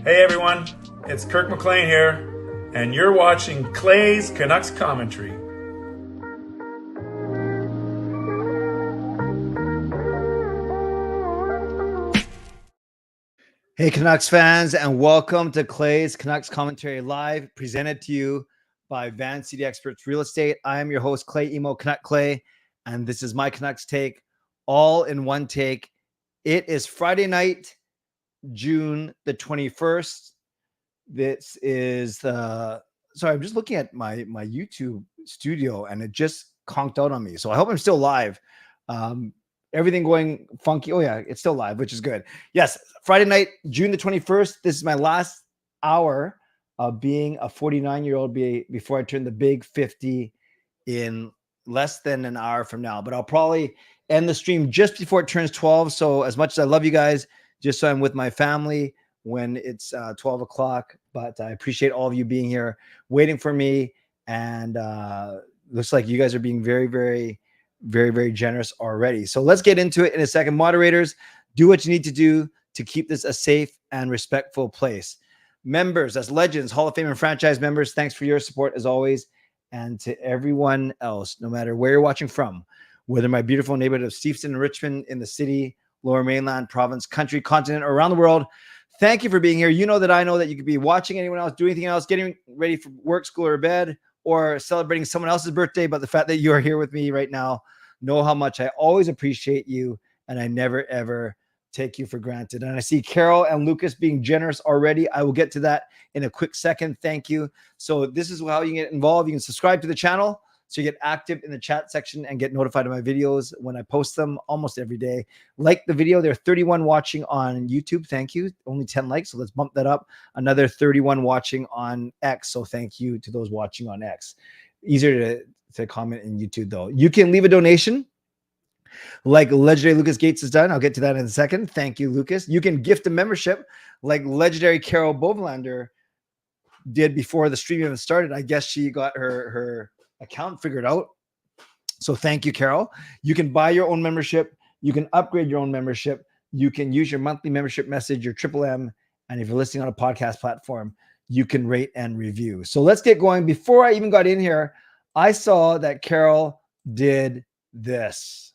Hey everyone, it's Kirk McLean here, and you're watching Clay's Canucks commentary. Hey Canucks fans, and welcome to Clay's Canucks Commentary Live, presented to you by Van City Experts Real Estate. I am your host, Clay Emo Canuck Clay, and this is my Canucks take, all in one take. It is Friday night, June the 21st. This is the, sorry, I'm just looking at my YouTube studio, and it just conked out on me. So I hope I'm still live. Everything going funky. Oh yeah, it's still live, which is good. Yes, Friday night, June the 21st. This is my last hour of being a 49-year-old before I turn the big 50 in less than an hour from now. But I'll probably end the stream just before it turns 12. So as much as I love you guys, just so I'm with my family when it's 12 o'clock. But I appreciate all of you being here, waiting for me. And looks like you guys are being very, very, very, very generous already. So let's get into it in a second. Moderators, do what you need to do to keep this a safe and respectful place. Members, as legends, Hall of Fame and franchise members, thanks for your support as always. And to everyone else, no matter where you're watching from, whether my beautiful neighborhood of Steveston and Richmond, in the city, Lower Mainland, province, country, continent, or around the world, thank you for being here. You know that I know that you could be watching anyone else, doing anything else, getting ready for work, school, or bed, or celebrating someone else's birthday. But the fact that you are here with me right now, know how much I always appreciate you, and I never, ever take you for granted. And I see Carol and Lucas being generous already. I will get to that in a quick second. Thank you. So this is how you can get involved. You can subscribe to the channel so you get active in the chat section and get notified of my videos when I post them almost every day. Like the video. There are 31 watching on YouTube. Thank you. Only 10 likes. So let's bump that up. Another 31 watching on X. So thank you to those watching on X. Easier to comment in YouTube though. You can leave a donation like legendary Lucas Gates has done. I'll get to that in a second. Thank you, Lucas. You can gift a membership like legendary Carol Bovenlander did before the stream even started. I guess she got her account figured out. So thank you, Carol. You can buy your own membership. You can upgrade your own membership. You can use your monthly membership message, your Triple M. And if you're listening on a podcast platform, you can rate and review. So let's get going. Before I even got in here, I saw that Carol did this.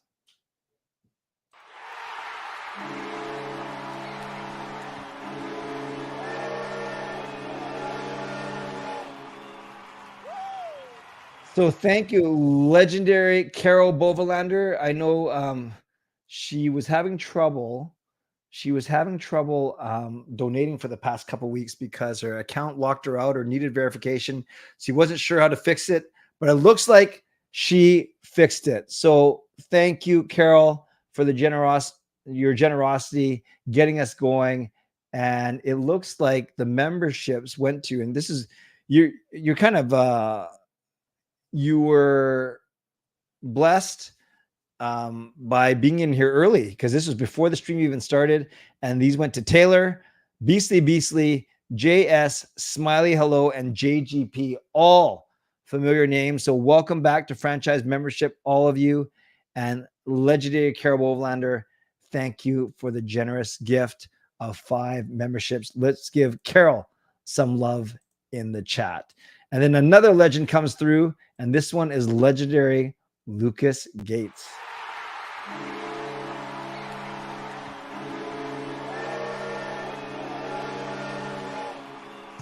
So thank you, legendary Carol Bovenlander. I know she was having trouble. She was having trouble donating for the past couple of weeks because her account locked her out or needed verification. She wasn't sure how to fix it, but it looks like she fixed it. So thank you, Carol, for the your generosity, getting us going. And it looks like the memberships went to, and this is you're kind of you were blessed by being in here early, because this was before the stream even started. And these went to Taylor, Beastly, JS, Smiley Hello, and JGP, all familiar names. So welcome back to franchise membership, all of you. And legendary Carol Bovenlander, thank you for the generous gift of 5 memberships. Let's give Carol some love in the chat. And then another legend comes through, and this one is legendary Lucas Gates.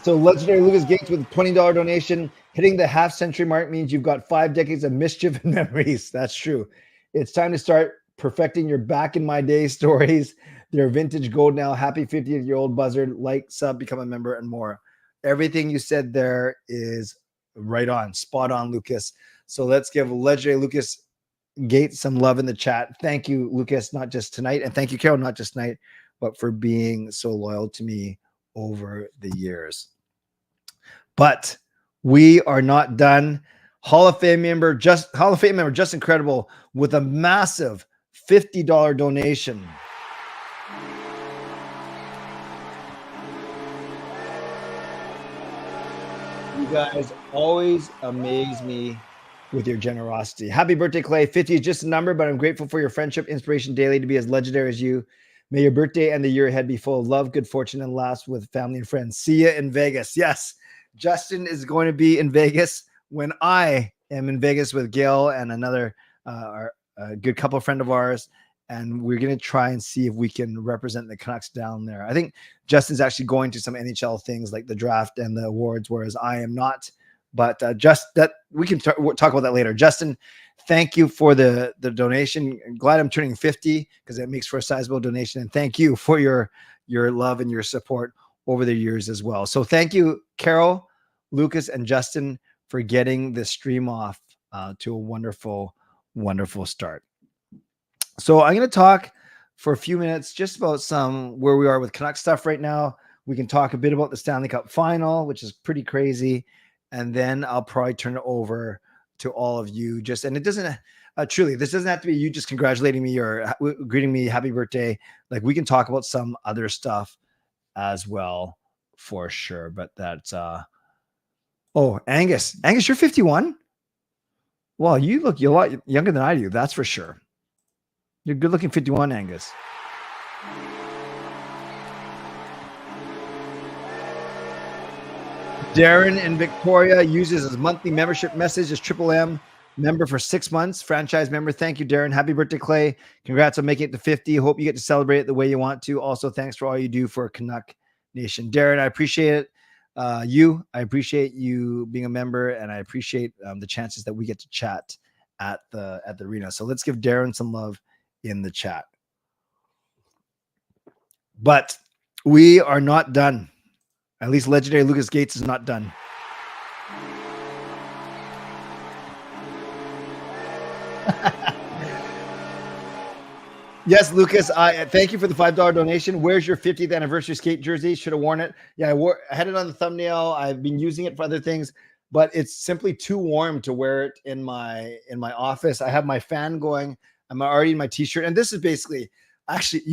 So legendary Lucas Gates with a $20 donation. Hitting the half-century mark means you've got 5 decades of mischief and memories. That's true. It's time to start perfecting your back in my day stories. They're vintage gold now. Happy 50th-year-old buzzard. Like, sub, become a member, and more. Everything you said there is right on, spot on, Lucas. So let's give legendary Lucas Gates some love in the chat. Thank you, Lucas, not just tonight. And thank you, Carol, not just tonight, but for being so loyal to me over the years. But we are not done. Hall of Fame member Just Incredible with a massive $50 donation. You guys always amaze me with your generosity. Happy birthday, Clay. 50 is just a number, but I'm grateful for your friendship, inspiration daily to be as legendary as you. May your birthday and the year ahead be full of love, good fortune, and laughs with family and friends. See you in Vegas. Yes, Justin is going to be in Vegas when I am in Vegas with Gail and another a good couple friend of ours. And we're going to try and see if we can represent the Canucks down there. I think Justin's actually going to some NHL things like the draft and the awards, whereas I am not. But just that we can talk about that later. Justin, thank you for the donation. I'm glad I'm turning 50 because it makes for a sizable donation. And thank you for your love and your support over the years as well. So thank you, Carol, Lucas, and Justin for getting the stream off to a wonderful, wonderful start. So I'm going to talk for a few minutes just about where we are with Canuck stuff right now. We can talk a bit about the Stanley Cup final, which is pretty crazy. And then I'll probably turn it over to all of you. And it doesn't truly, this doesn't have to be you just congratulating me or greeting me happy birthday. Like we can talk about some other stuff as well for sure. But that's, oh, Angus, you're 51. Well, you look a lot younger than I do. That's for sure. You're good looking 51, Angus. Darren in Victoria uses his monthly membership message as Triple M member for 6 months, franchise member. Thank you, Darren. Happy birthday, Clay. Congrats on making it to 50. Hope you get to celebrate it the way you want to. Also, thanks for all you do for Canuck Nation. Darren, I appreciate it. I appreciate you being a member, and I appreciate the chances that we get to chat at the arena. So let's give Darren some love in the chat. But we are not done. At least legendary Lucas Gates is not done. Yes, Lucas, I thank you for the $5 donation. Where's your 50th anniversary skate jersey? Should have worn it. Yeah, I had it on the thumbnail. I've been using it for other things, but it's simply too warm to wear it in my office. I have my fan going. I'm already in my t-shirt. And this is basically actually,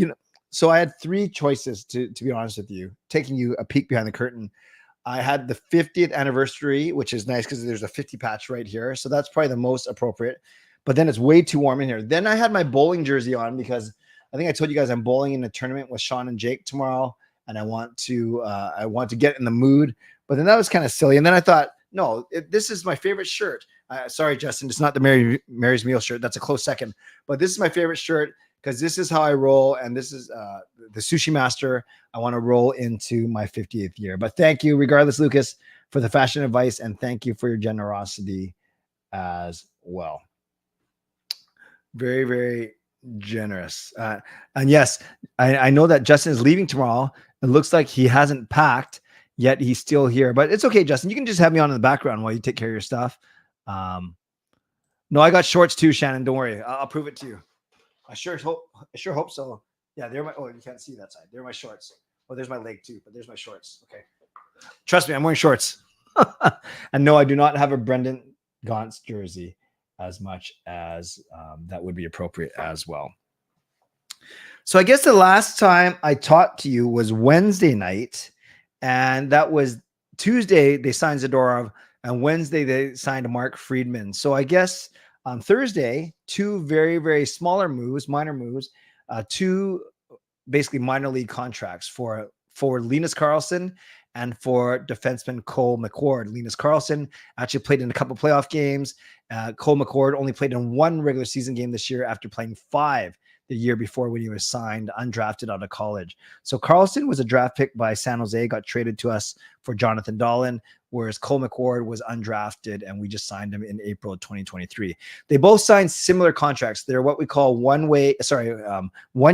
so I had three choices to be honest with you, taking you a peek behind the curtain. I had the 50th anniversary, which is nice because there's a 50 patch right here. So that's probably the most appropriate, but then it's way too warm in here. Then I had my bowling jersey on because I think I told you guys I'm bowling in a tournament with Sean and Jake tomorrow. And I want to get in the mood, but then that was kind of silly. And then I thought, no, this is my favorite shirt. Sorry, Justin, it's not the Mary's Meal shirt. That's a close second, but this is my favorite shirt because this is how I roll. And this is the Sushi Master. I want to roll into my 50th year. But thank you, regardless, Lucas, for the fashion advice. And thank you for your generosity as well. Very, very generous. And yes, I know that Justin is leaving tomorrow. It looks like he hasn't packed yet. He's still here, but it's okay, Justin. You can just have me on in the background while you take care of your stuff. No, I got shorts too, Shannon. Don't worry. I'll prove it to you. I sure hope so. Yeah, they're you can't see that side. They're my shorts. Oh, there's my leg too, but there's my shorts. Okay. Trust me, I'm wearing shorts. And no, I do not have a Brendan Gaunce jersey as much as that would be appropriate as well. So I guess the last time I talked to you was Wednesday night, and that was Tuesday they signed Zadorov, and Wednesday they signed Mark Friedman. So I guess on Thursday, two very, very minor moves, two basically minor league contracts for Linus Karlsson and for defenseman Cole McCord. Linus Karlsson actually played in a couple playoff games. Cole McCord only played in one regular season game this year after playing 5 the year before when he was signed undrafted out of college. So Karlsson was a draft pick by San Jose, got traded to us for Jonathan Dahlen, whereas Cole McCord was undrafted and we just signed him in April of 2023. They both signed similar contracts. They're what we call 1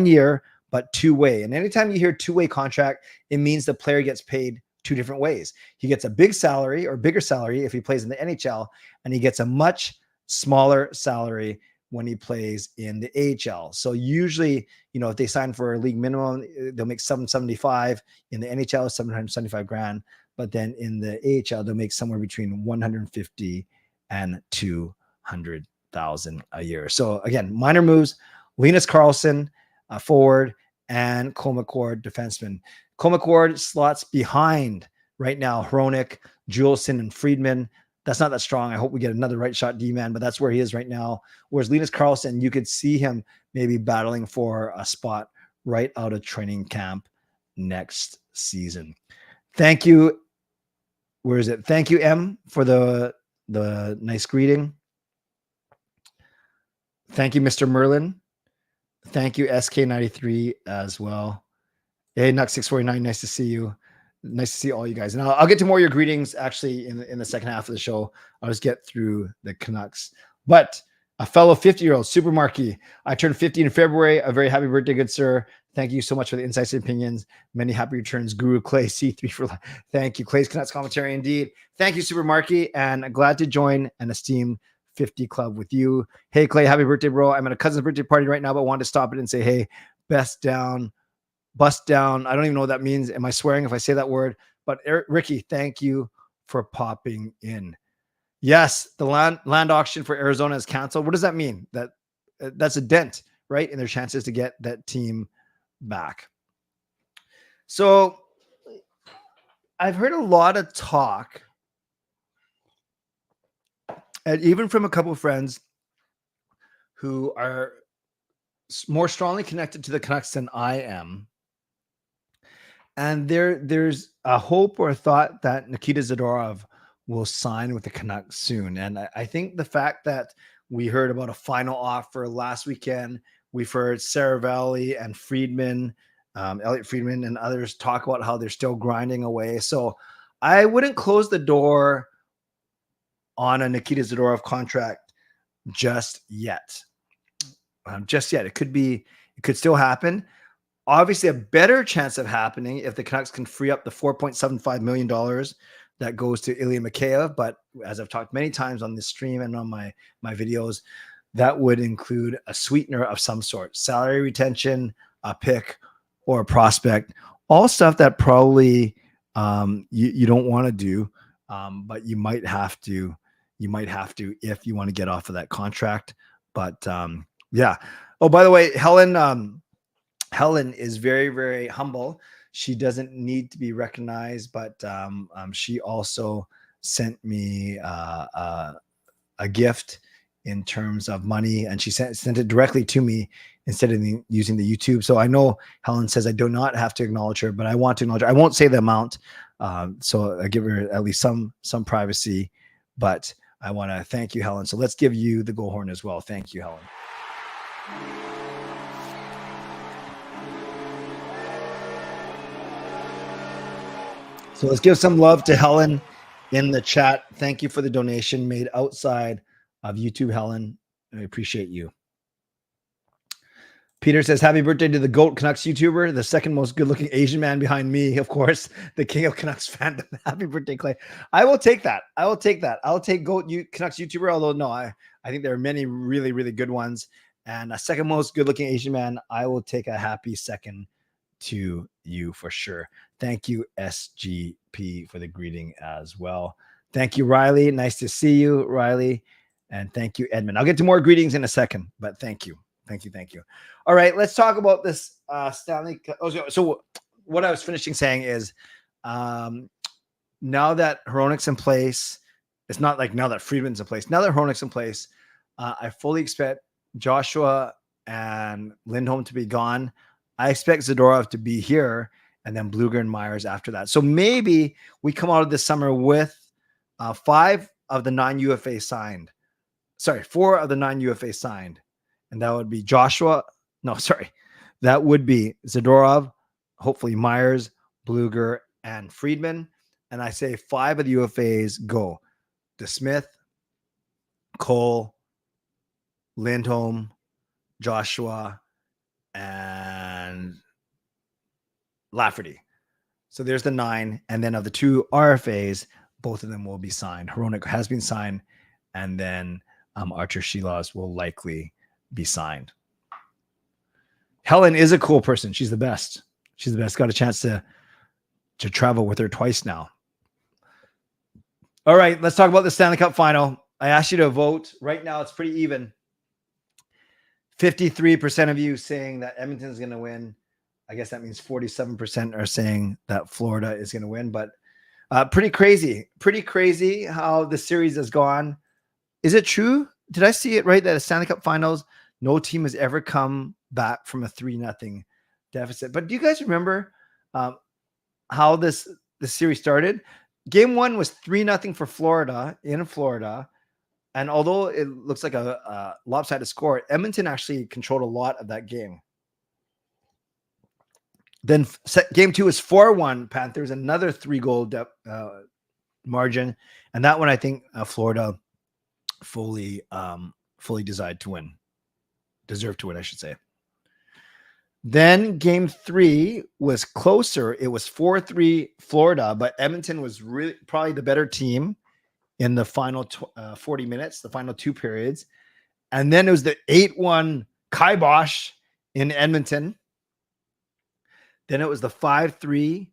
year, but 2-way. And anytime you hear 2-way contract, it means the player gets paid 2 different ways. He gets a big salary or bigger salary if he plays in the NHL, and he gets a much smaller salary when he plays in the AHL. So usually, if they sign for a league minimum, they'll make $775 in the NHL, $775,000. But then in the AHL, they'll make somewhere between $150,000 and $200,000 a year. So again, minor moves: Linus Karlsson, forward, and Cole McCord, defenseman. Cole McCord slots behind right now Hronik, Juleson, and Friedman. That's not that strong. I hope we get another right shot D-man, but that's where he is right now. Whereas Linus Karlsson, you could see him maybe battling for a spot right out of training camp next season. Thank you. Where is it? Thank you, M, for the nice greeting. Thank you, Mr. Merlin. Thank you, SK93 as well. Hey, Nux649, nice to see you. Nice to see all you guys. And I'll get to more of your greetings actually in the second half of the show. I'll just get through the Canucks. But a fellow 50-year-old, Super Marquee. I turned 50 in February. A very happy birthday, good sir. Thank you so much for the insights and opinions. Many happy returns, Guru Clay C3 for life. Thank you, Clay's Canucks commentary indeed. Thank you, Super Marquee, and glad to join an esteemed 50 club with you. Hey, Clay, happy birthday, bro. I'm at a cousin's birthday party right now, but wanted to stop it and say, hey, bust down. I don't even know what that means. Am I swearing if I say that word? But Ricky, thank you for popping in. Yes, the land auction for Arizona is canceled. What does that mean? That's a dent, right, in their chances to get that team back. So I've heard a lot of talk, and even from a couple of friends who are more strongly connected to the Canucks than I am. And there's a hope or a thought that Nikita Zadorov will sign with the Canucks soon. And I think the fact that we heard about a final offer last weekend, we've heard Saravalli and Friedman, Elliot Friedman and others talk about how they're still grinding away. So I wouldn't close the door on a Nikita Zadorov contract just yet. It could still happen. Obviously, a better chance of happening if the Canucks can free up the $4.75 million that goes to Ilya Mikheyev. But as I've talked many times on this stream and on my videos, that would include a sweetener of some sort, salary retention, a pick, or a prospect, all stuff that probably you don't want to do, but you might have to if you want to get off of that contract. But yeah. Oh, by the way, Helen is very, very humble. She doesn't need to be recognized, but she also sent me a gift in terms of money, and she sent it directly to me instead of using the YouTube. So I know Helen says I do not have to acknowledge her, but I want to acknowledge her. I won't say the amount, so I give her at least some privacy. But I want to thank you, Helen. So let's give you the goal horn as well. Thank you, Helen. So let's give some love to Helen in the chat. Thank you for the donation made outside of YouTube, Helen. I appreciate you. Peter says, happy birthday to the GOAT Canucks YouTuber, the second most good-looking Asian man behind me, of course, the king of Canucks fandom. Happy birthday, Clay. I will take that. I'll take GOAT Canucks YouTuber, although no, I think there are many really, really good ones. And a second most good-looking Asian man, I will take a happy second to you for sure. Thank you, SGP, for the greeting as well. Thank you, Riley. Nice to see you, Riley. And thank you, Edmund. I'll get to more greetings in a second, but thank you. Thank you. All right, let's talk about this Stanley Cup. So what I was finishing saying is now that Hronek's in place, it's not like now that Friedman's in place. Now that Hronek's in place, I fully expect Joshua and Lindholm to be gone. I expect Zadorov to be here and then Bluger and Myers after that. So maybe we come out of this summer with 4 of the 9 UFA signed. And that would be that would be Zadorov, hopefully Myers, Bluger, and Friedman. And I say 5 of the UFAs go. DeSmith, Cole, Lindholm, Joshua, and Lafferty. So there's the 9. And then of the 2 RFAs, both of them will be signed. Hronek has been signed. And then Archer Shilas will likely be signed. Helen is a cool person. She's the best. Got a chance to travel with her twice now. All right, let's talk about the Stanley Cup final. I asked you to vote. Right now, it's pretty even. 53% of you saying that Edmonton is going to win. I guess that means 47% are saying that Florida is going to win. But pretty crazy how the series has gone. Is it true? Did I see it right that at Stanley Cup Finals, no team has ever come back from a 3-0 deficit. But do you guys remember how this series started? Game 1 was 3-0 for Florida in Florida. And although it looks like a lopsided score, Edmonton actually controlled a lot of that game. Then game 2 is 4-1 Panthers, another 3-goal margin. And that one, I think Florida fully deserved to win, I should say. Then game 3 was closer. It was 4-3 Florida, but Edmonton was really probably the better team in the final 40 minutes, the final 2 periods. And then it was the 8-1 kibosh in Edmonton. Then it was the 5-3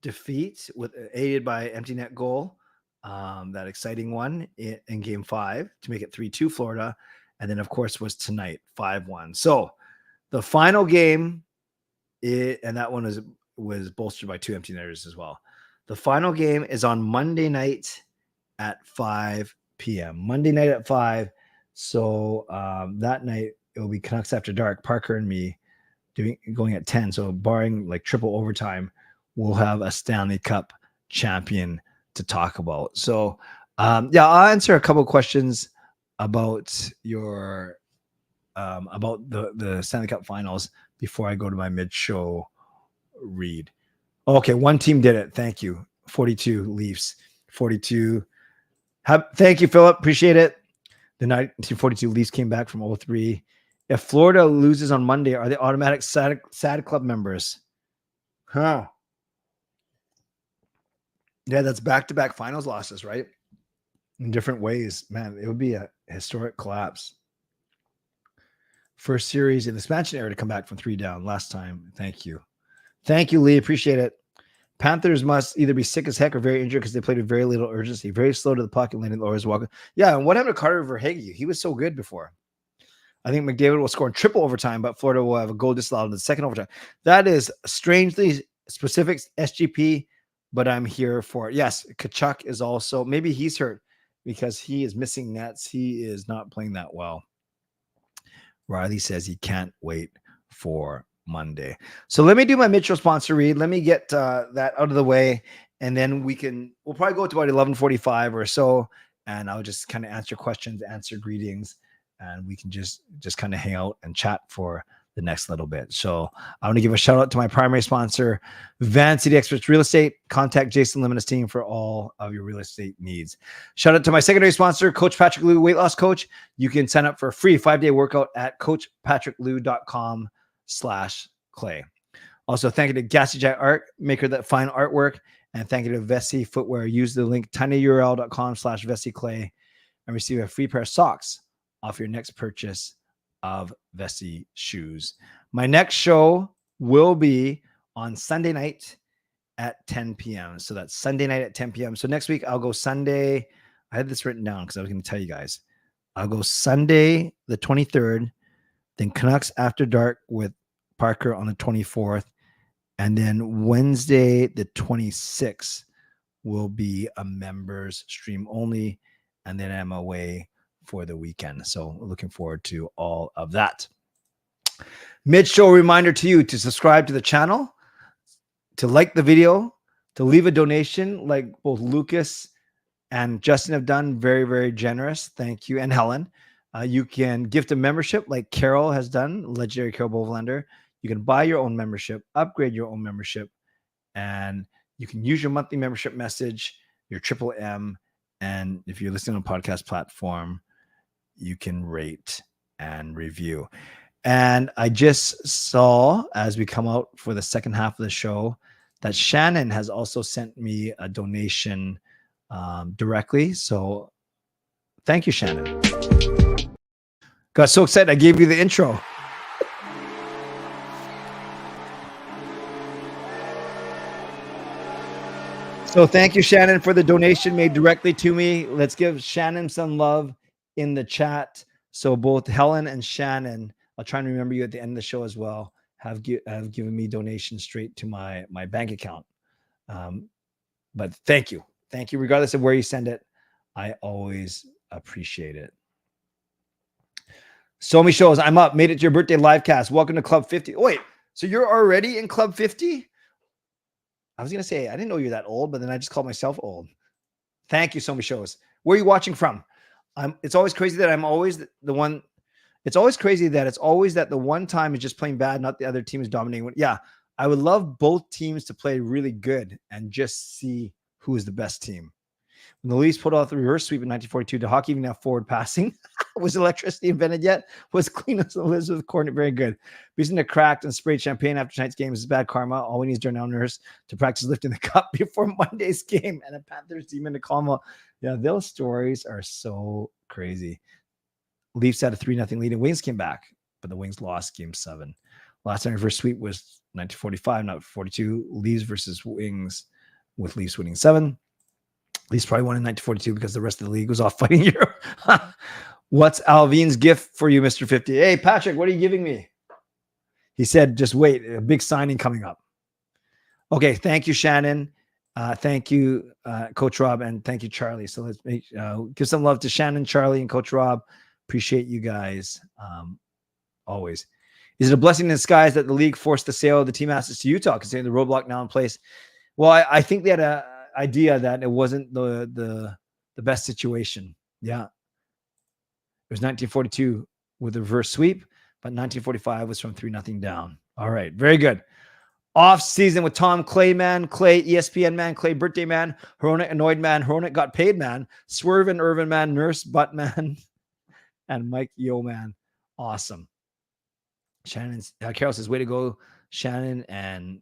defeat aided by empty net goal. That exciting one in game 5 to make it 3-2 Florida. And then, of course, was tonight 5-1. So the final game, and that one was bolstered by 2 empty netters as well. The final game is on Monday night at 5 p.m. Monday night at 5. So that night it will be Canucks After Dark. Parker and me going at 10. So barring like triple overtime, we'll have a Stanley Cup champion to talk about. So I'll answer a couple of questions about your about the Stanley Cup Finals before I go to my mid-show read. Okay, one team did it. Thank you. 42 Leafs. 42. Thank you, Philip. Appreciate it. The 1942 Leafs came back from 0-3. If Florida loses on Monday, are they automatic sad club members? Huh. Yeah, that's back-to-back finals losses, right? In different ways. Man, it would be a historic collapse. First series in the expansion era to come back from 3 down last time. Thank you. Thank you, Lee. Appreciate it. Panthers must either be sick as heck or very injured because they played with very little urgency. Very slow to the puck and letting the Oilers walk. Yeah, and what happened to Carter Verhaeghe? He was so good before. I think McDavid will score in triple overtime, but Florida will have a goal disallowed in the second overtime. That is strangely specific SGP, but I'm here for it. Yes, Kachuk is also, maybe he's hurt because he is missing nets. He is not playing that well. Riley says he can't wait for Monday. So let me do my Mitchell sponsor read. Let me get that out of the way, and then we'll probably go to about 11:45 or so, and I'll just kind of answer questions, answer greetings, and we can just kind of hang out and chat for the next little bit. So I want to give a shout out to my primary sponsor, Van City Experts Real Estate. Contact Jason Lim and his team for all of your real estate needs. Shout out to my secondary sponsor, Coach Patrick Liu, weight loss coach. You can sign up for a free 5-day workout at coachpatrickliu.com/clay. Also, thank you to Gassy Jack Art, maker that fine artwork. And thank you to Vessi Footwear. Use the link tinyurl.com/VessiClay and receive a free pair of socks off your next purchase of Vessi shoes. My next show will be on Sunday night at 10 p.m. So that's Sunday night at 10 p.m. So next week I'll go Sunday. I had this written down because I was going to tell you guys. I'll go Sunday the 23rd, then Canucks After Dark with Parker on the 24th, and then Wednesday the 26th will be a members stream only, and then I'm away for the weekend. So looking forward to all of that. Mid-show reminder to you to subscribe to the channel, to like the video, to leave a donation like both Lucas and Justin have done. Very, very generous. Thank you. And Helen. You can gift a membership like Carol has done, legendary Carol Bovenlander. You can buy your own membership, upgrade your own membership, and you can use your monthly membership message, your triple M, and if you're listening on a podcast platform, you can rate and review. And I just saw, as we come out for the second half of the show, that Shannon has also sent me a donation directly. So thank you, Shannon. Got so excited, I gave you the intro. So thank you, Shannon, for the donation made directly to me. Let's give Shannon some love in the chat. So both Helen and Shannon, I'll try and remember you at the end of the show as well, have given me donations straight to my bank account. But thank you. Thank you. Regardless of where you send it, I always appreciate it. So many shows. I'm up. Made it to your birthday live cast. Welcome to Club 50. Oh, wait. So you're already in Club 50? I was going to say, I didn't know you're that old, but then I just called myself old. Thank you so much, shows. Where are you watching from? It's always crazy that I'm always the one. It's always crazy that it's always that the one time is just playing bad, not the other team is dominating. Yeah, I would love both teams to play really good and just see who is the best team. When the Leafs pulled off the reverse sweep in 1942, the hockey even have forward passing. Was electricity invented yet? Was clean as Elizabeth Cornet very good? Using the cracked and sprayed champagne after tonight's game is bad karma. All we need is Darnell Nurse to practice lifting the cup before Monday's game and a Panthers team in the coma. Yeah, those stories are so crazy. Leafs had a 3-0 lead and Wings came back, but the Wings lost game 7. Last time reverse sweep was 1945, not 42. Leafs versus Wings with Leafs winning 7. Leafs probably won in 1942 because the rest of the league was off fighting Europe. What's Alvin's gift for you, Mr. 50? Hey, Patrick, what are you giving me? He said, just wait, a big signing coming up. Okay, thank you, Shannon. Thank you, Coach Rob, and thank you, Charlie. So let's give some love to Shannon, Charlie, and Coach Rob. Appreciate you guys always. Is it a blessing in disguise that the league forced the sale of the team assets to Utah, considering the roadblock now in place? Well, I think they had an idea that it wasn't the best situation. Yeah. It was 1942 with a reverse sweep, but 1945 was from 3-0 down. All right. Very good. Off season with Tom Clay, man. Clay, ESPN, man. Clay, birthday, man. Hronik, annoyed, man. Hronik got paid, man. Swerve and Irvin, man. Nurse, butt, man. And Mike, yo, man. Awesome. Shannon's, Carol says, way to go, Shannon and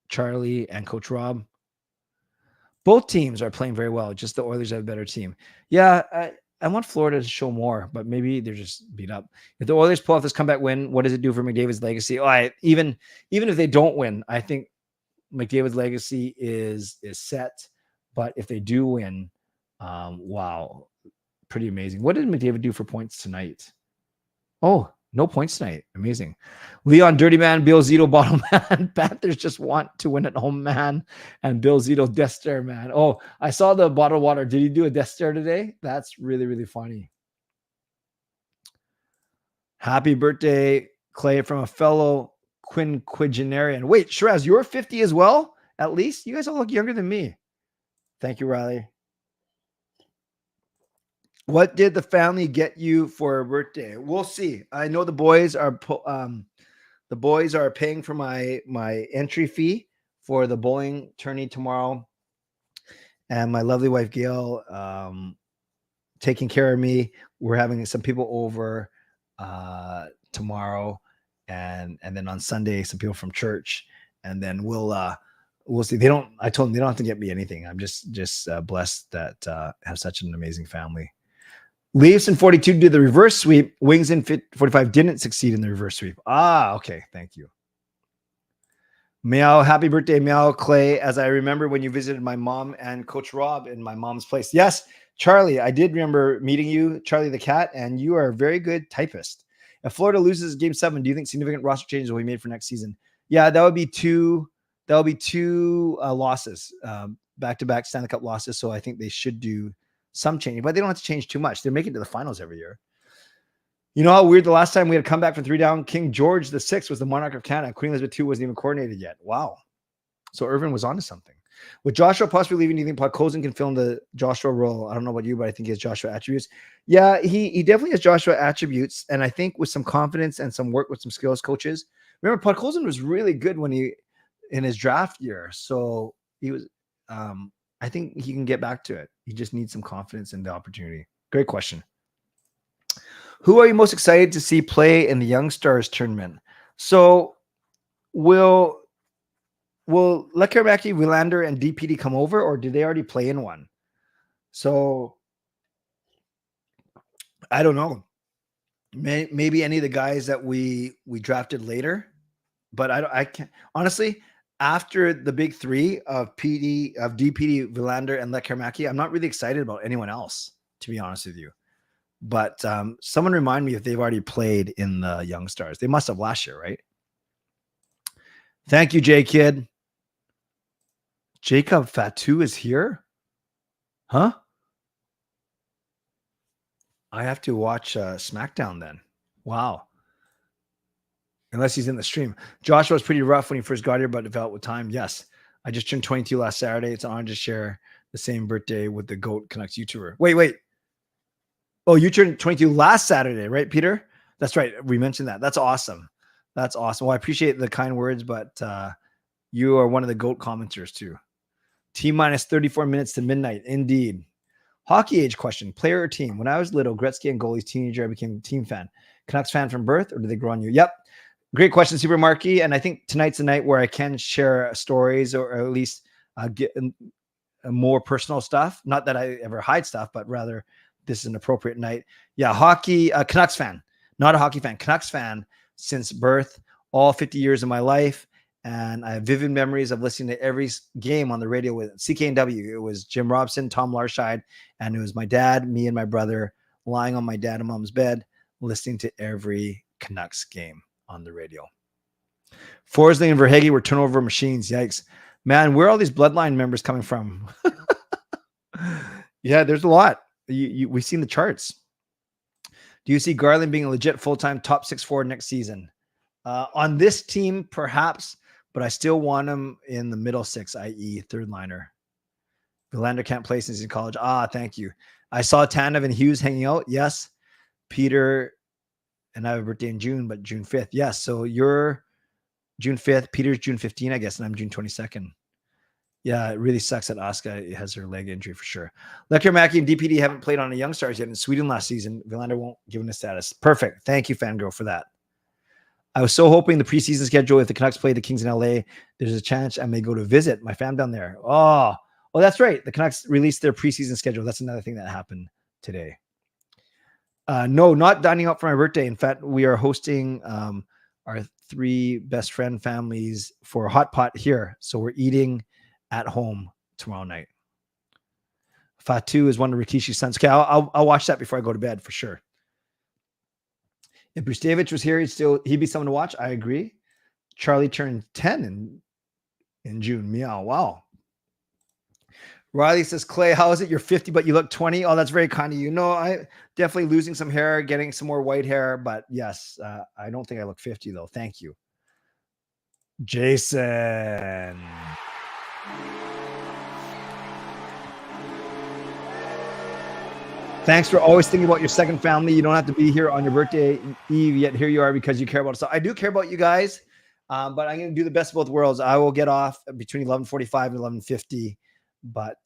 Charlie and Coach Rob. Both teams are playing very well. Just the Oilers have a better team. Yeah, I want Florida to show more, but maybe they're just beat up. If the Oilers pull off this comeback win, what does it do for McDavid's legacy? Even if they don't win, I think McDavid's legacy is set. But if they do win, wow, pretty amazing. What did McDavid do for points tonight? Oh, no points tonight. Amazing. Leon, dirty man. Bill Zito, bottom man. Panthers just want to win at home, man. And Bill Zito, death stare, man. Oh, I saw the bottled water. Did he do a death stare today? That's really, really funny. Happy birthday, Clay, from a fellow quinquagenarian. Wait, Shiraz, you're 50 as well? At least? You guys all look younger than me. Thank you, Riley. What did the family get you for a birthday? We'll see. I know the boys are paying for my entry fee for the bowling tourney tomorrow, and my lovely wife Gail taking care of me. We're having some people over tomorrow, and then on Sunday some people from church, and then we'll see. I told them they don't have to get me anything. I'm just blessed that have such an amazing family. Leafs in 42 did the reverse sweep. Wings in 45 didn't succeed in the reverse sweep. Okay. Thank you. Meow. Happy birthday, Meow Clay. As I remember when you visited my mom and Coach Rob in my mom's place. Yes, Charlie, I did remember meeting you, Charlie the cat, and you are a very good typist. If Florida loses game 7, do you think significant roster changes will be made for next season? Yeah, that would be two losses, back-to-back Stanley Cup losses. So I think they should do some changing, but they don't have to change too much. They're making it to the finals every year. You know how weird the last time we had come back from 3 down, King George VI was the monarch of Canada. Queen Elizabeth II wasn't even coordinated yet. Wow. So Irvin was onto something. With Joshua possibly leaving, do you think Podkolzin can fill in the Joshua role? I don't know about you, but I think he has Joshua attributes. Yeah, he definitely has Joshua attributes. And I think with some confidence and some work with some skills coaches. Remember, Podkolzin was really good in his draft year. So he was I think he can get back to it. He just needs some confidence in the opportunity. Great question. Who are you most excited to see play in the Young Stars tournament? So will Lekarmaki, Bovenlander, and DPD come over, or did they already play in one? So I don't know. Maybe any of the guys that we drafted later, but I can't honestly. After the big 3 of DPD, Bovenlander, and Lekarmaki, I'm not really excited about anyone else, to be honest with you. But someone remind me if they've already played in the Young Stars. They must have last year, right? Thank you, J Kid. Jacob Fatu is here? Huh? I have to watch SmackDown then. Wow. Unless he's in the stream. Joshua was pretty rough when he first got here, but developed with time. Yes. I just turned 22 last Saturday. It's an honor to share the same birthday with the GOAT Canucks YouTuber. Wait. Oh, you turned 22 last Saturday, right, Peter? That's right. We mentioned that. That's awesome. That's awesome. Well, I appreciate the kind words, but you are one of the GOAT commenters too. T-minus 34 minutes to midnight. Indeed. Hockey age question. Player or team? When I was little, Gretzky and goalies, teenager, I became a team fan. Canucks fan from birth, or did they grow on you? Yep. Great question, Super Marky. And I think tonight's the night where I can share stories or at least get more personal stuff. Not that I ever hide stuff, but rather this is an appropriate night. Yeah, hockey, Canucks fan. Not a hockey fan. Canucks fan since birth, all 50 years of my life. And I have vivid memories of listening to every game on the radio with CKNW. It was Jim Robson, Tom Larscheid, and it was my dad, me, and my brother lying on my dad and mom's bed, listening to every Canucks game on the radio. Forsling and Verhage were turnover machines. Yikes. Man, where are all these bloodline members coming from? Yeah, there's a lot. We've seen the charts. Do you see Garland being a legit full-time top 6 forward next season? On this team, perhaps, but I still want him in the middle six, i.e. third liner. Bovenlander can't play since he's in college. Thank you. I saw Tanev and Hughes hanging out. Yes. Peter and I have a birthday in June, but June 5th. Yes. So you're June 5th. Peter's June 15th, I guess, and I'm June 22nd. Yeah, it really sucks that Asuka has her leg injury for sure. Lecker Mackey and DPD haven't played on a Young Stars yet in Sweden last season. Bovenlander won't give him a status. Perfect. Thank you, Fangirl, for that. I was so hoping the preseason schedule, if the Canucks play the Kings in LA, there's a chance I may go to visit my fam down there. Oh, that's right. The Canucks released their preseason schedule. That's another thing that happened today. No, not dining out for my birthday. In fact, we are hosting our 3 best friend families for a hot pot here. So we're eating at home tomorrow night. Fatu is one of Rikishi's sons. Okay, I'll watch that before I go to bed for sure. If Brustevich was here, he'd be someone to watch. I agree. Charlie turned 10 in June. Meow. Wow. Riley says, Clay, how is it? You're 50, but you look 20. Oh, that's very kind of you. No, I definitely losing some hair, getting some more white hair. But yes, I don't think I look 50 though. Thank you. Jason. Thanks for always thinking about your second family. You don't have to be here on your birthday eve, yet here you are because you care about us. So I do care about you guys, but I'm going to do the best of both worlds. I will get off between 11:45 and 11:50, but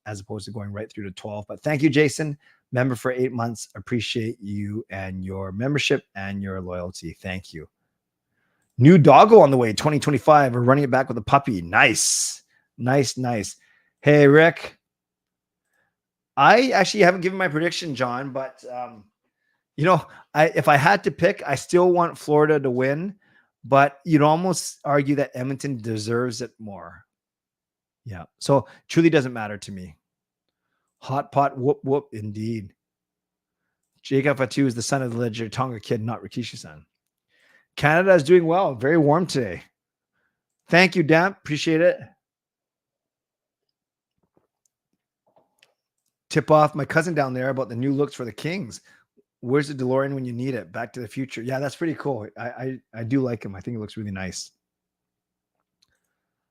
as opposed to going right through to 12. But thank you, Jason, member for 8 months. Appreciate you and your membership and your loyalty. Thank you. New doggo on the way, 2025. We're running it back with a puppy. Nice. Hey, Rick. I actually haven't given my prediction, John, but if I had to pick, I still want Florida to win, but you'd almost argue that Edmonton deserves it more. Yeah. So truly doesn't matter to me. Hot pot, whoop, indeed. Jacob Fatu is the son of the legendary Tonga kid, not Rikishi-san. Canada is doing well. Very warm today. Thank you, Dan. Appreciate it. Tip off my cousin down there about the new looks for the Kings. Where's the DeLorean when you need it? Back to the Future. Yeah, that's pretty cool. I do like him. I think it looks really nice.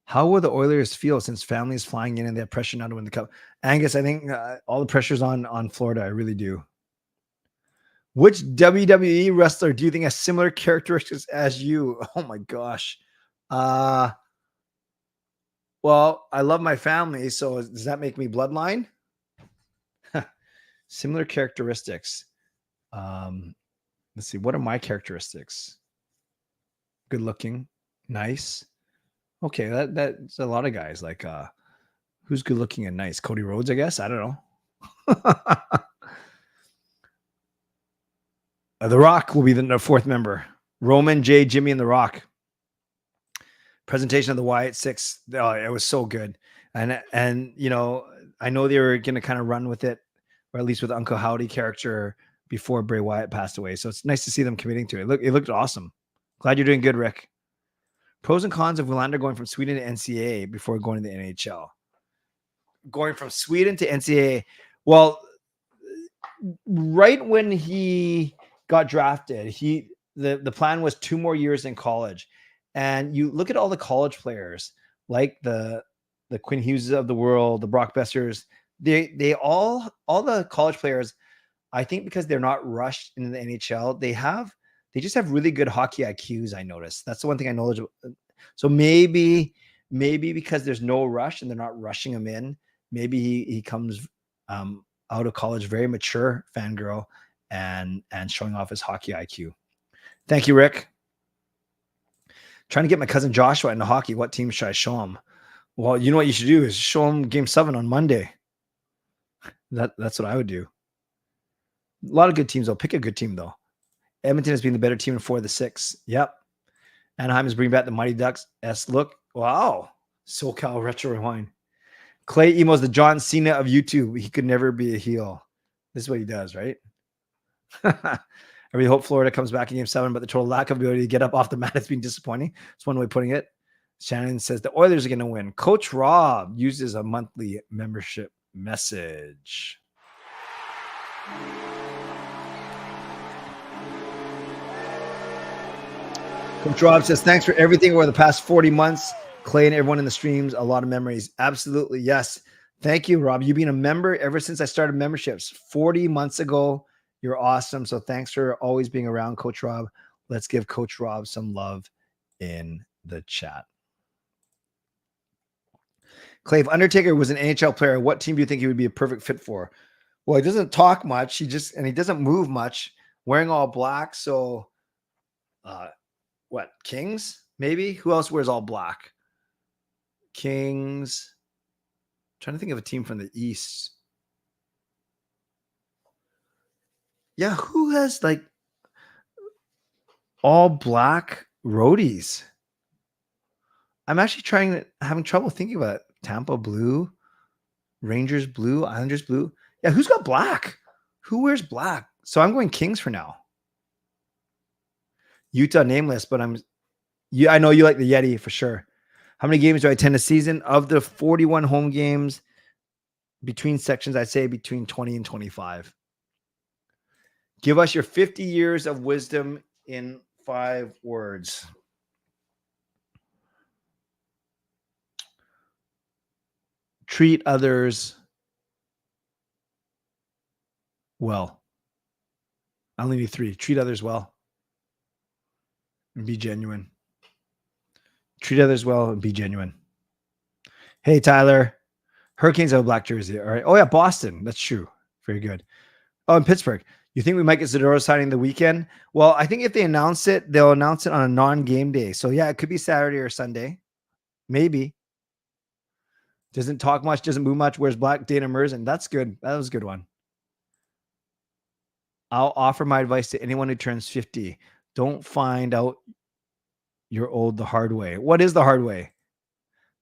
How will the Oilers feel since family is flying in and they have pressure now to win the cup? Angus, I think all the pressure's on Florida. I really do. Which WWE wrestler do you think has similar characteristics as you? Oh my gosh. Well, I love my family, so does that make me bloodline? Similar characteristics. Let's see. What are my characteristics? Good looking, nice. Okay, that's a lot of guys. Like, who's good looking and nice? Cody Rhodes, I guess. I don't know. The Rock will be the 4th member. Roman, Jay, Jimmy, and The Rock. Presentation of the Wyatt 6. Oh, it was so good. And I know they were going to kind of run with it, or at least with Uncle Howdy character before Bray Wyatt passed away. So it's nice to see them committing to it. It looked awesome. Glad you're doing good, Rick. Pros and cons of Bovenlander going from Sweden to NCAA before going to the NHL. Going from Sweden to NCAA. Well, right when he got drafted, the plan was 2 more years in college. And you look at all the college players, like the Quinn Hughes of the world, the Brock Bessers, they all the college players, I think because they're not rushed in the NHL, they just have really good hockey IQs. I noticed. That's the one thing I know. So maybe because there's no rush and they're not rushing him in, maybe he comes out of college very mature, fangirl, and showing off his hockey IQ. Thank you, Rick. Trying to get my cousin Joshua into hockey. What team should I show him? Well, you know what you should do is show him Game 7 on Monday. That's what I would do. A lot of good teams, though. Pick a good team, though. Edmonton has been the better team in 4 of the 6. Yep. Anaheim is bringing back the Mighty Ducks. Look. Wow. SoCal Retro Rewind. Clay Emo's the John Cena of YouTube. He could never be a heel. This is what he does, right? I really hope Florida comes back in Game 7, but the total lack of ability to get up off the mat has been disappointing. That's one way of putting it. Shannon says the Oilers are going to win. Coach Rob uses a monthly membership message. Coach Rob says, thanks for everything over the past 40 months. Clay and everyone in the streams, a lot of memories. Absolutely, yes. Thank you, Rob. You've been a member ever since I started memberships 40 months ago. You're awesome. So thanks for always being around, Coach Rob. Let's give Coach Rob some love in the chat. Clay, if Undertaker was an NHL player, what team do you think he would be a perfect fit for? Well, he doesn't talk much. He doesn't move much, wearing all black. So what, Kings? Maybe? Who else wears all black? Kings. I'm trying to think of a team from the East. Yeah, who has like all black roadies? I'm actually having trouble thinking about it. Tampa blue, Rangers blue, Islanders blue. Yeah, who's got black? Who wears black? So I'm going Kings for now. Utah nameless, but I know you like the Yeti for sure. How many games do I attend a season? Of the 41 home games between sections, I'd say between 20 and 25. Give us your 50 years of wisdom in 5 words. Treat others well. I only need 3. Treat others well and be genuine. Treat others well and be genuine. Hey, Tyler. Hurricanes have a black jersey. All right. Oh, yeah, Boston. That's true. Very good. Oh, and Pittsburgh. You think we might get Zadorov signing the weekend? Well, I think if they announce it, they'll announce it on a non-game day. So, yeah, it could be Saturday or Sunday. Maybe. Doesn't talk much, doesn't move much, wears black, Dana Merzen. That's good. That was a good one. I'll offer my advice to anyone who turns 50. Don't find out you're old the hard way. What is the hard way?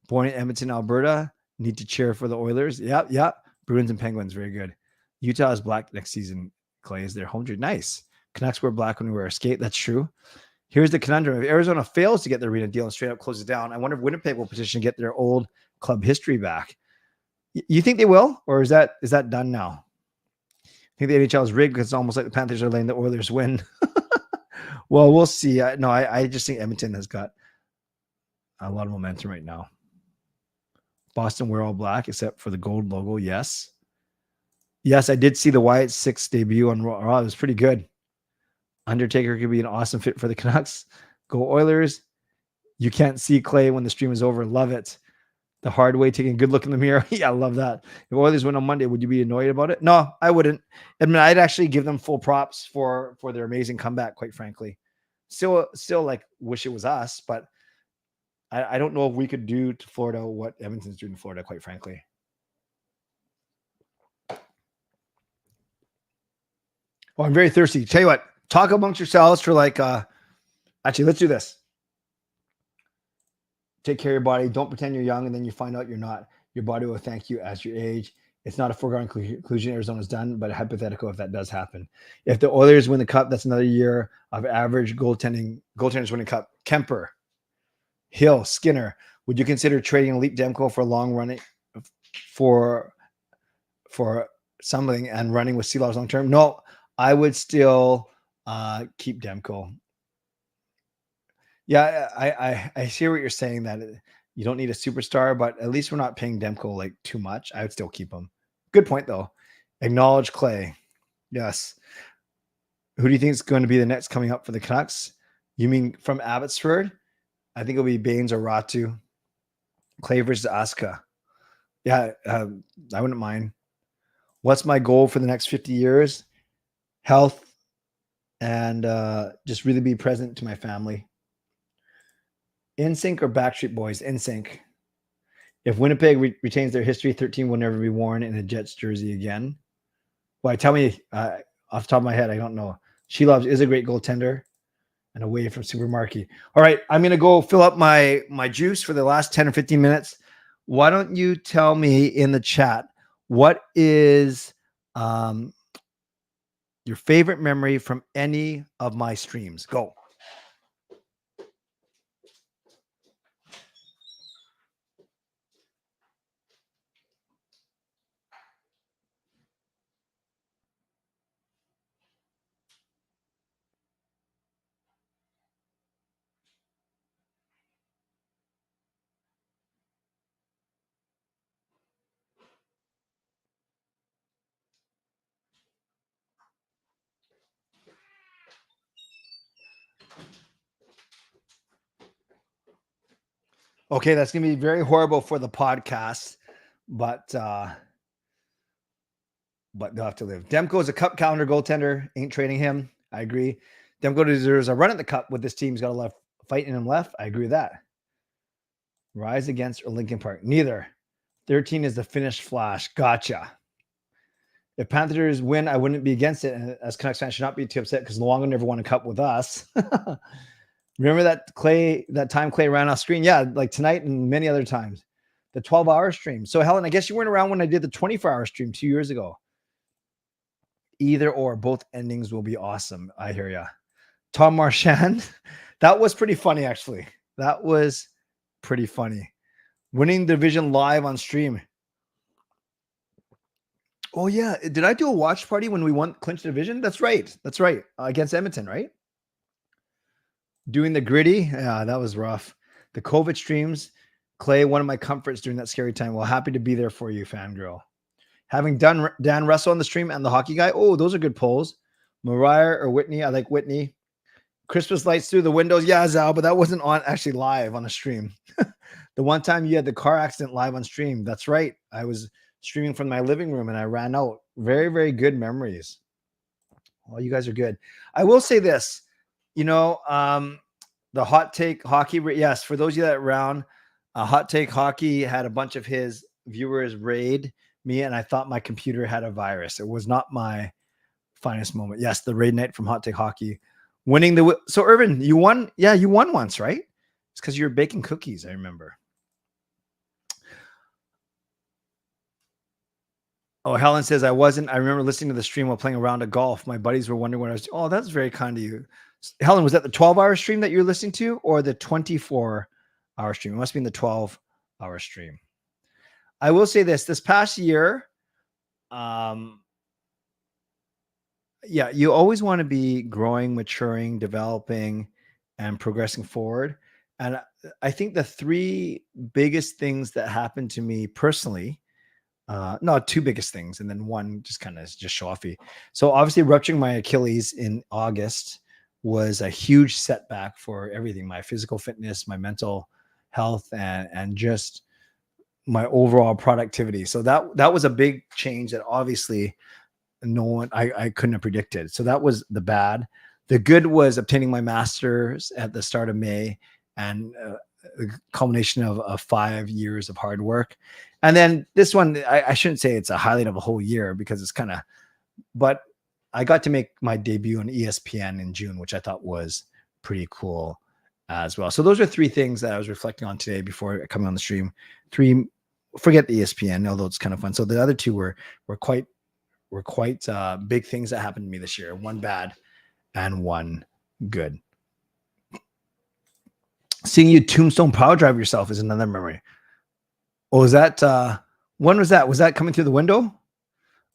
Born in Edmonton, Alberta. Need to cheer for the Oilers. Yep. Bruins and Penguins. Very good. Utah is black next season. Clay is their home jersey. Nice. Canucks wear black when we wear a skate. That's true. Here's the conundrum. If Arizona fails to get the arena deal and straight up closes down, I wonder if Winnipeg will petition to get their old club history back. You think they will? Or is that done now? I think the NHL is rigged because it's almost like the Panthers are letting the Oilers win. Well, we'll see. I just think Edmonton has got a lot of momentum right now. Boston wear all black except for the gold logo. Yes, I did see the Wyatt Six debut on Raw. It was pretty good. Undertaker could be an awesome fit for the Canucks. Go Oilers. You can't see Clay when the stream is over. Love it. The hard way, taking a good look in the mirror. Yeah, I love that. If Oilers win on Monday, would you be annoyed about it? No, I wouldn't. I mean, I'd actually give them full props for their amazing comeback, quite frankly. Still like wish it was us, but I don't know if we could do to Florida what Edmonton's doing to Florida, quite frankly. Well, I'm very thirsty. Tell you what, talk amongst yourselves for like, actually, let's do this. Take care of your body. Don't pretend you're young and then you find out you're not. Your body will thank you as your age. It's not a foregone conclusion Arizona's done, but hypothetical if that does happen. If the Oilers win the cup, that's another year of average goaltenders winning cup. Kemper, Hill, Skinner. Would you consider trading Elite Demko for a long running for something and running with Sea Logs long term? No, I would still keep Demko. Yeah, I hear what you're saying, that you don't need a superstar, but at least we're not paying Demko like too much. I would still keep him. Good point though. Acknowledge Clay. Yes. Who do you think is going to be the next coming up for the Canucks? You mean from Abbotsford? I think it'll be Baines or Ratu. Clay versus Asuka. Yeah, I wouldn't mind. What's my goal for the next 50 years? Health and just really be present to my family. NSYNC or Backstreet Boys? NSYNC. If Winnipeg retains their history, 13 will never be worn in a Jets jersey again. Why? Tell me off the top of my head. I don't know. She Loves is a great goaltender and away from Super Marquee. All right, I'm going to go fill up my juice for the last 10 or 15 minutes. Why don't you tell me in the chat, what is your favorite memory from any of my streams? Go. Okay, that's going to be very horrible for the podcast, but they'll have to live. Demko is a cup calendar goaltender. Ain't trading him. I agree. Demko deserves a run at the cup with this team. He's got a lot of fight in him left. I agree with that. Rise Against or Lincoln Park? Neither. 13 is the finished flash. Gotcha. If Panthers win, I wouldn't be against it. And as Canucks fans, should not be too upset because Luongo never won a cup with us. Remember that time Clay ran off screen? Yeah, like tonight and many other times. The 12-hour stream. So, Helen, I guess you weren't around when I did the 24-hour stream 2 years ago. Either or, both endings will be awesome. I hear ya. Tom Marchand. That was pretty funny, actually. That was pretty funny. Winning the division live on stream. Oh, yeah. Did I do a watch party when we clinched the division? That's right. That's right. Against Edmonton, right? Doing the gritty. Yeah, that was rough. The COVID streams. Clay, one of my comforts during that scary time. Well, happy to be there for you, fangirl. Having done Dan Russell on the stream and the hockey guy. Oh, those are good polls. Mariah or Whitney? I like Whitney. Christmas lights through the windows. Yeah, Zal, but that wasn't on actually live on a stream. The one time you had the car accident live on stream. That's right. I was streaming from my living room and I ran out. Very, very good memories. Well, you guys are good. I will say this, the Hot Take Hockey. Yes, for those of you that are around, Hot Take Hockey had a bunch of his viewers raid me and I thought my computer had a virus. It was not my finest moment. Yes, the raid night from Hot Take Hockey. Winning so Irvin, you won. Yeah, you won once, right? It's because you were baking cookies, I remember. Oh, Helen says, I remember listening to the stream while playing a round of golf. My buddies were wondering what I was. Oh, that's very kind of you. Helen, was that the 12-hour stream that you're listening to or the 24-hour stream? It must be in the 12-hour stream. I will say this past year, yeah, you always want to be growing, maturing, developing, and progressing forward. And I think the three biggest things that happened to me personally, no, two biggest things, and then one just kind of just show-offy. So obviously rupturing my Achilles in August was a huge setback for everything, my physical fitness, my mental health, and just my overall productivity. So that was a big change that obviously I couldn't have predicted. So that was the bad. The good was obtaining my master's at the start of May and a culmination of 5 years of hard work. And then this one, I shouldn't say it's a highlight of a whole year because it's kind of, but I got to make my debut on ESPN in June, which I thought was pretty cool as well. So those are three things that I was reflecting on today before coming on the stream. Forget the ESPN, although it's kind of fun. So the other two were quite big things that happened to me this year. One bad and one good. Seeing you tombstone power drive yourself is another memory. Oh, is that when was that? Was that coming through the window?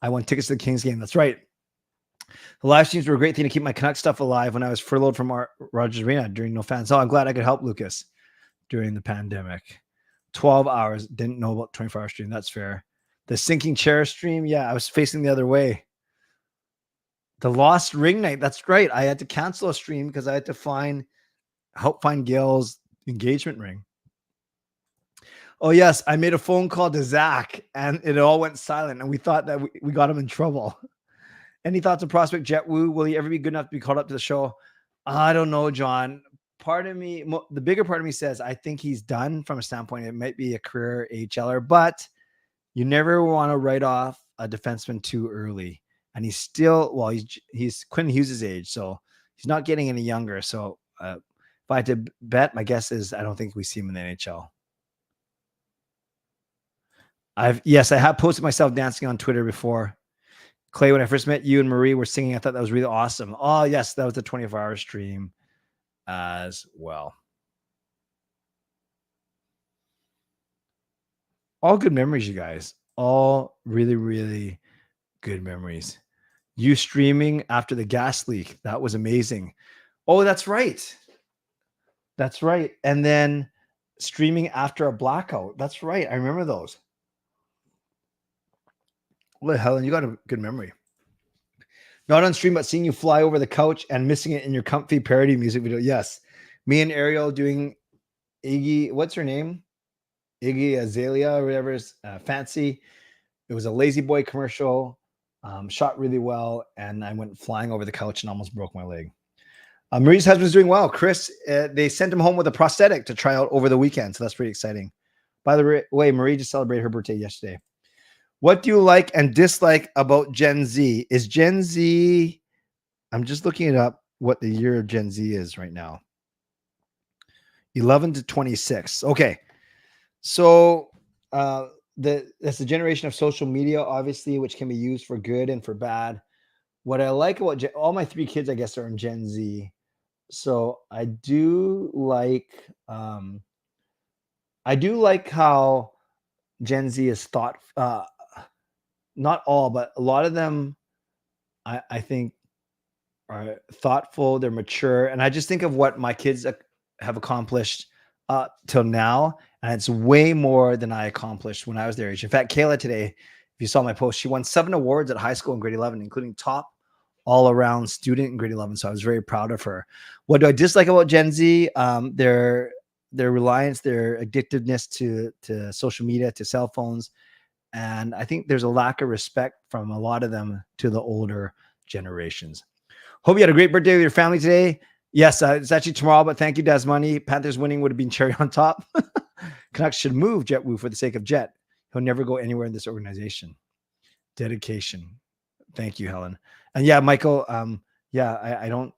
I won tickets to the Kings game. That's right. The live streams were a great thing to keep my Canuck stuff alive when I was furloughed from Rogers Arena during no fans. Oh, I'm glad I could help Lucas during the pandemic. 12 hours. Didn't know about 24-hour stream. That's fair. The sinking chair stream. Yeah, I was facing the other way. The lost ring night. That's right. I had to cancel a stream because I had to help find Gail's engagement ring. Oh, yes. I made a phone call to Zach and it all went silent. And we thought that we got him in trouble. Any thoughts on prospect Jet Wu? Will he ever be good enough to be called up to the show? I don't know, John. Part of me, the bigger part of me says, I think he's done from a standpoint. It might be a career AHLer, but you never want to write off a defenseman too early. And he's still, well, he's Quinn Hughes' age, so he's not getting any younger. So if I had to bet, my guess is I don't think we see him in the NHL. I have posted myself dancing on Twitter before. Clay, when I first met you and Marie were singing, I thought that was really awesome. Oh, yes, that was the 24-hour stream as well. All good memories, you guys. All really, really good memories. You streaming after the gas leak. That was amazing. Oh, that's right. That's right. And then streaming after a blackout. That's right. I remember those. Well, Helen, you got a good memory. Not on stream, but seeing you fly over the couch and missing it in your comfy parody music video. Yes. Me and Ariel doing Iggy, what's her name? Iggy Azalea or whatever is fancy. It was a Lazy Boy commercial, shot really well. And I went flying over the couch and almost broke my leg. Marie's husband's doing well. Chris, they sent him home with a prosthetic to try out over the weekend. So that's pretty exciting. By the way, Marie just celebrated her birthday yesterday. What do you like and dislike about Gen Z? Is Gen Z, I'm just looking it up, what the year of Gen Z is right now. 11 to 26. Okay. So that's the generation of social media, obviously, which can be used for good and for bad. What I like about all my three kids, I guess, are in Gen Z. So I do like how Gen Z is thought, not all, but a lot of them, I think, are thoughtful. They're mature, and I just think of what my kids have accomplished till now, and it's way more than I accomplished when I was their age. In fact, Kayla today, if you saw my post, she won 7 awards at high school in grade 11, including top all-around student in grade 11. So I was very proud of her. What do I dislike about Gen Z? Their reliance, their addictiveness to social media, to cell phones. And I think there's a lack of respect from a lot of them to the older generations. Hope you had a great birthday with your family today. Yes, it's actually tomorrow, but thank you, Dasmoney. Panthers winning would have been cherry on top. Canucks should move Jet Wu for the sake of Jet. He'll never go anywhere in this organization. Dedication. Thank you, Helen. And yeah, Michael, I don't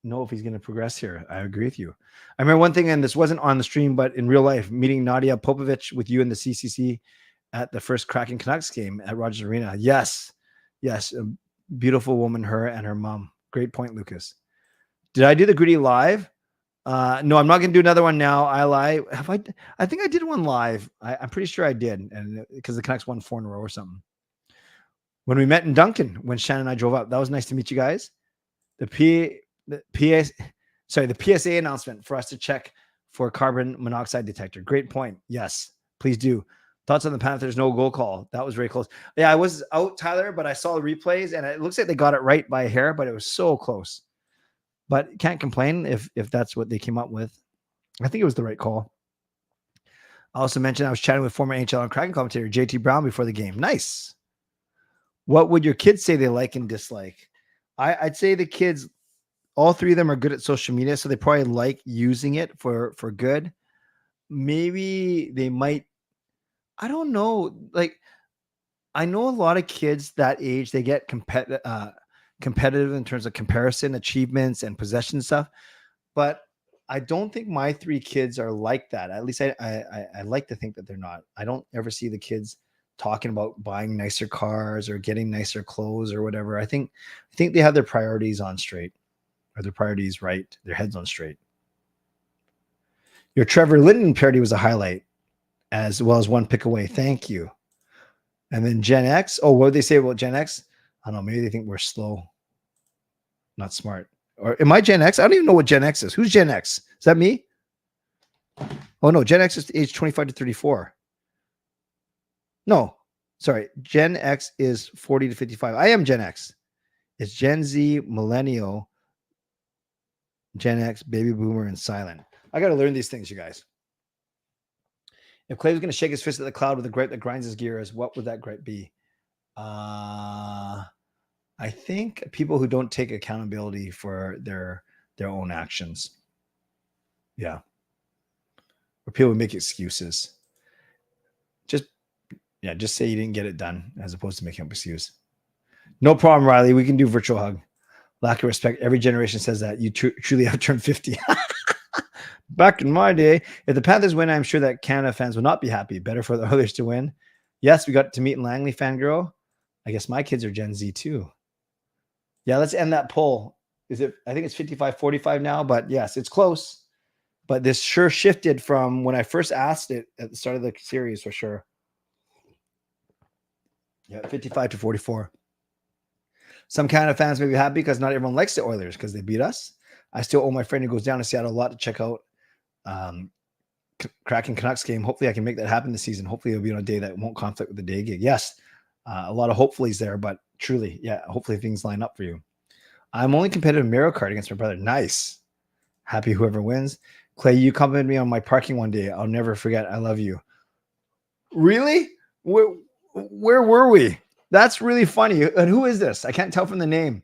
know if he's going to progress here. I agree with you. I remember one thing, and this wasn't on the stream, but in real life, meeting Nadia Popovich with you in the CCC at the first Kraken Canucks game at Rogers Arena. Yes. A beautiful woman, her and her mom. Great point, Lucas. Did I do the Gritty live? No, I'm not going to do another one now. I lie. I think I did one live. I'm pretty sure I did, and because the Canucks won 4 in a row or something. When we met in Duncan, when Shannon and I drove up, that was nice to meet you guys. The PSA announcement for us to check for carbon monoxide detector. Great point. Yes, please do. Thoughts on the Panthers' no goal call? That was very close. Yeah, I was out, Tyler, but I saw the replays, and it looks like they got it right by a hair, but it was so close. But can't complain if that's what they came up with. I think it was the right call. I also mentioned I was chatting with former NHL and Kraken commentator JT Brown before the game. Nice. What would your kids say they like and dislike? I'd say the kids, all 3 of them are good at social media, so they probably like using it for good. Maybe they might, I don't know. Like, I know a lot of kids that age, they get competitive in terms of comparison, achievements, and possession stuff. But I don't think my 3 kids are like that. At least I like to think that they're not. I don't ever see the kids talking about buying nicer cars or getting nicer clothes or whatever. I think they have their priorities on straight, or their priorities right, their heads on straight. Your Trevor Linden parody was a highlight, as well as one pick away. Thank you. And then Gen X. Oh, what did they say about Gen X? I don't know. Maybe they think we're slow. not smart. Or am I Gen X? I don't even know what Gen X is. Who's Gen X? Is that me? Oh no, Gen X is age 25 to 34. No, sorry. Gen X is 40 to 55. I am Gen X. It's Gen Z, Millennial, Gen X, Baby Boomer, and Silent. I got to learn these things, you guys. If Clay was going to shake his fist at the cloud with a gripe that grinds his gears, what would that gripe be? I think people who don't take accountability for their own actions. Yeah. Or people who make excuses. Just say you didn't get it done as opposed to making up excuse. No problem, Riley. We can do virtual hug. Lack of respect. Every generation says that. You truly have turned 50. Back in my day, if the Panthers win, I'm sure that Canada fans will not be happy. Better for the Oilers to win. Yes, we got to meet in Langley, fangirl. I guess my kids are Gen Z too. Yeah, let's end that poll. I think it's 55-45 now, but yes, it's close. But this sure shifted from when I first asked it at the start of the series for sure. Yeah, 55 to 44. Some Canada fans may be happy because not everyone likes the Oilers because they beat us. I still owe my friend who goes down to Seattle a lot to check out Kraken Canucks game. Hopefully I can make that happen this season. Hopefully it'll be on a day that won't conflict with the day gig. Yes, a lot of hopefullys there, but truly, yeah, hopefully things line up for you. I'm only competitive Mario Kart against my brother. Nice. Happy whoever wins. Clay, you complimented me on my parking one day. I'll never forget. I love you. Really? Where were we? That's really funny. And who is this? I can't tell from the name.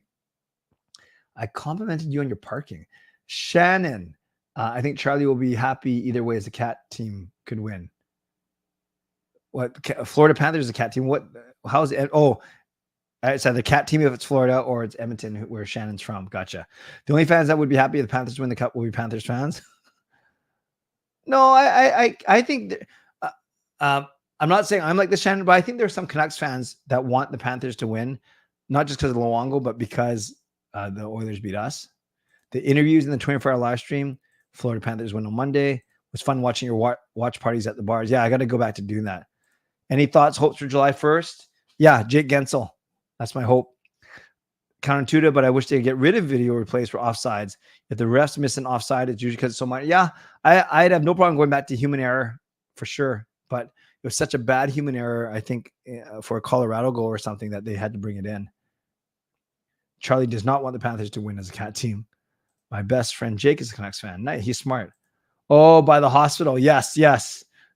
I complimented you on your parking. Shannon. I think Charlie will be happy either way as the cat team could win. What? Florida Panthers is a cat team. What? How's it? Oh, it's either cat team if it's Florida or it's Edmonton, where Shannon's from. Gotcha. The only fans that would be happy if the Panthers win the cup will be Panthers fans. No, I think I'm not saying I'm like the Shannon, but I think there's some Canucks fans that want the Panthers to win, not just because of Luongo, but because the Oilers beat us. The interviews in the 24-hour live stream, Florida Panthers win on Monday. It was fun watching your watch parties at the bars. Yeah, I got to go back to doing that. Any thoughts, hopes for July 1st? Yeah, Jake Gensel. That's my hope. Counterintuitive, but I wish they'd get rid of video replays for offsides. If the refs miss an offside, it's usually because it's so much. Yeah, I'd have no problem going back to human error for sure. But it was such a bad human error, I think, for a Colorado goal or something that they had to bring it in. Charlie does not want the Panthers to win as a cat team. My best friend Jake is a Canucks fan. Nice. He's smart. Oh, by the hospital. Yes.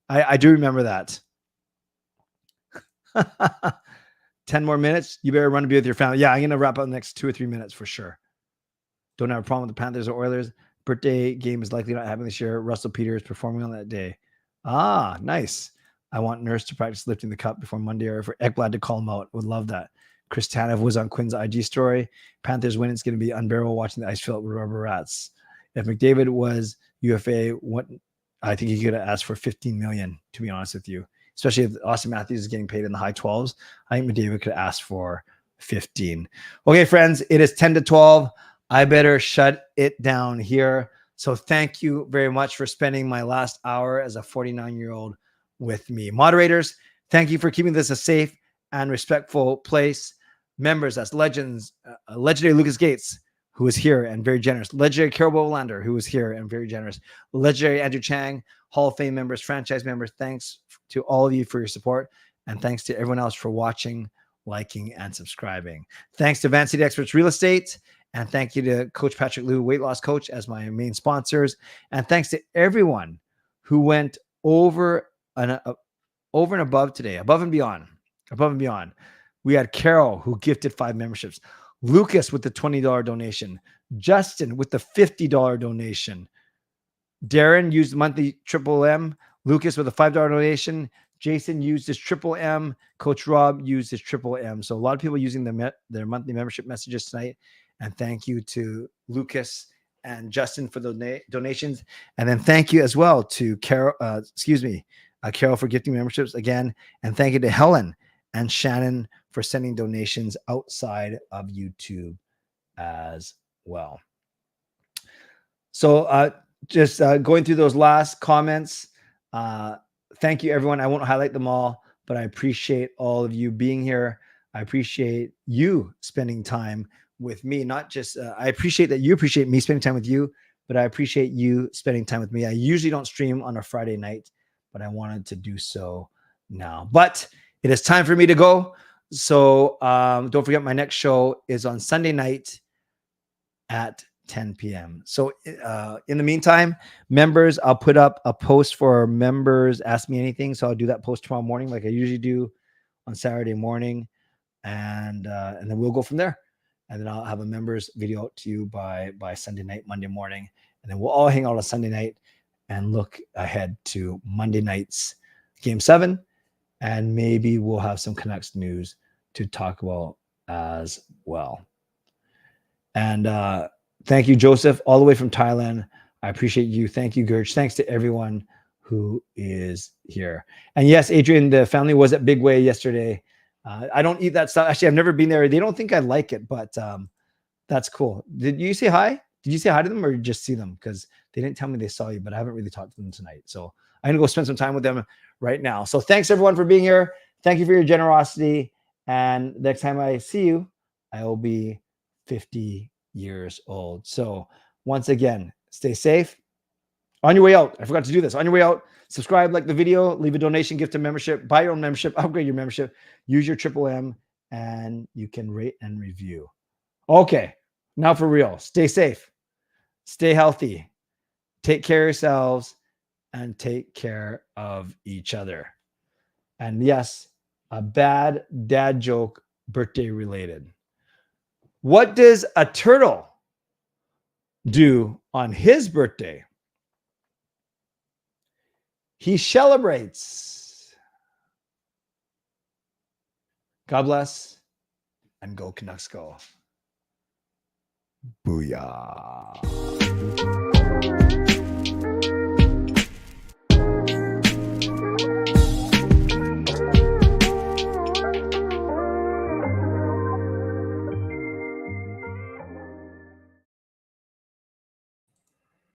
I do remember that. 10 more minutes. You better run to be with your family. Yeah, I'm going to wrap up the next 2 or 3 minutes for sure. Don't have a problem with the Panthers or Oilers. Birthday game is likely not happening this year. Russell Peters performing on that day. Ah, nice. I want Nurse to practice lifting the cup before Monday or for Ekblad to call him out. Would love that. Chris Tanev was on Quinn's IG story. Panthers win. It's going to be unbearable watching the ice fill with rubber rats. If McDavid was UFA, I think he could have asked for $15 million, to be honest with you. Especially if Austin Matthews is getting paid in the high 12s. I think McDavid could ask for 15. Okay, friends, it is 10 to 12. I better shut it down here. So thank you very much for spending my last hour as a 49-year-old with me. Moderators, thank you for keeping this a safe and respectful place. Members, that's legends, legendary Lucas Gates, who was here and very generous. Legendary Carol Bovenlander, who was here and very generous. Legendary Andrew Chang, Hall of Fame members, franchise members. Thanks to all of you for your support. And thanks to everyone else for watching, liking, and subscribing. Thanks to Van City Experts Real Estate. And thank you to Coach Patrick Liu, Weight Loss Coach, as my main sponsors. And thanks to everyone who went over and above today, above and beyond. We had Carol, who gifted 5 memberships. Lucas with the $20 donation. Justin with the $50 donation. Darren used monthly Triple M. Lucas with a $5 donation. Jason used his Triple M. Coach Rob used his Triple M. So a lot of people using their monthly membership messages tonight. And thank you to Lucas and Justin for the donations. And then thank you as well to Carol, Carol for gifting memberships again. And thank you to Helen and Shannon for sending donations outside of YouTube as well. So just going through those last comments. Thank you, everyone. I won't highlight them all, but I appreciate all of you being here. I appreciate you spending time with me. Not just, I appreciate that you appreciate me spending time with you, but I appreciate you spending time with me. I usually don't stream on a Friday night, but I wanted to do so now. But it is time for me to go. So don't forget, my next show is on Sunday night at 10 p.m. So in the meantime, members, I'll put up a post for members, ask me anything. So I'll do that post tomorrow morning like I usually do on Saturday morning. And then we'll go from there. And then I'll have a members video out to you by Sunday night, Monday morning. And then we'll all hang out on Sunday night and look ahead to Monday night's Game 7. And maybe we'll have some Canucks news to talk about as well. And thank you, Joseph, all the way from Thailand. I appreciate you. Thank you, Gersh. Thanks to everyone who is here. And yes, Adrian, the family was at Big Way yesterday. I don't eat that stuff. Actually, I've never been there. They don't think I like it, but that's cool. Did you say hi? Did you say hi to them or just see them? Because they didn't tell me they saw you, but I haven't really talked to them tonight. So I'm going to go spend some time with them right now. So thanks, everyone, for being here. Thank you for your generosity. And next time I see you, I will be 50 years old. So once again, stay safe. On your way out, I forgot to do this. On your way out, subscribe, like the video, leave a donation, gift, a membership, buy your own membership, upgrade your membership, use your M, and you can rate and review. Okay, now for real. Stay safe, stay healthy, take care of yourselves, and take care of each other. And yes, a bad dad joke, birthday related. What does a turtle do on his birthday? He celebrates. God bless, and go Canucks go. Booyah.